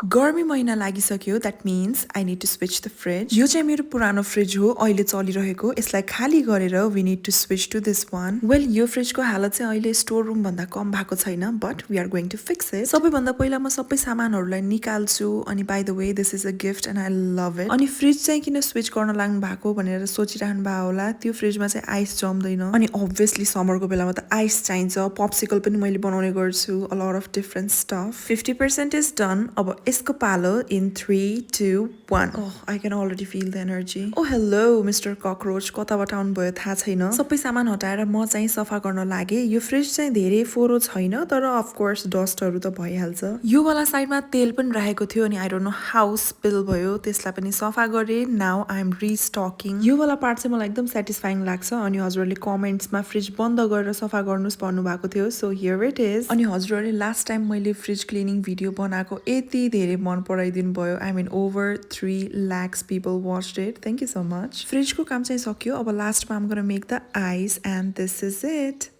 गर्मी महिना लागिसक्यो that means I need to switch the fridge यो चाहिँ मेरो पुरानो फ्रिज हो अहिले चलिरहेको यसलाई खाली गरेर we need to switch to this one well यो फ्रिजको हालत चाहिँ अहिले स्टोर रुम भन्दा कम भएको छैन but we are going to fix it सबैभन्दा पहिला म सबै सामानहरूलाई निकाल्छु अनि by the way this is a gift and I love it अनि फ्रिज चाहिँ किन स्विच गर्न लाग्नु भएको भनेर सोचिरहनु भएको होला त्यो फ्रिजमा चाहिँ आइस जम्दैन अनि अभियसली समरको बेलामा त आइस चाहिन्छ पप्सिकल पनि मैले बनाउने गर्छु a lot of different stuff 50% is done अब यसको पालो in 3 2 1 oh I can already feel the energy oh hello mister cockroach कताबाट आउनुभयो थाहा छैन सबै सामान हटाएर म चाहिँ सफा गर्न लागे यो फ्रिज चाहिँ धेरै फोरो छैन तर अफकोर्स डस्टहरू त भइहाल्छ यो वाला साइडमा तेल पनि राखेको थियो अनि I don't know how spill भयो त्यसलाई पनि सफा गरेँ नाउ आई एम रिस्टकिङ यो वाला पार्ट चाहिँ मलाई एकदम सेटिस्फाइङ लाग्छ अनि हजुरहरूले कमेन्ट्समा फ्रिज बन्द गरेर सफा गर्नुहोस् भन्नुभएको थियो सो हियर इट इज अनि हजुरहरूले लास्ट टाइम मैले फ्रिज क्लिनिङ भिडियो बनाएको यति धेरै मन पराइदिनु भयो I mean over 3 lakhs people watched it thank you so much फ्रिजको काम चाहिँ सक्यो अब लास्टमा I'm gonna make the ice and this is it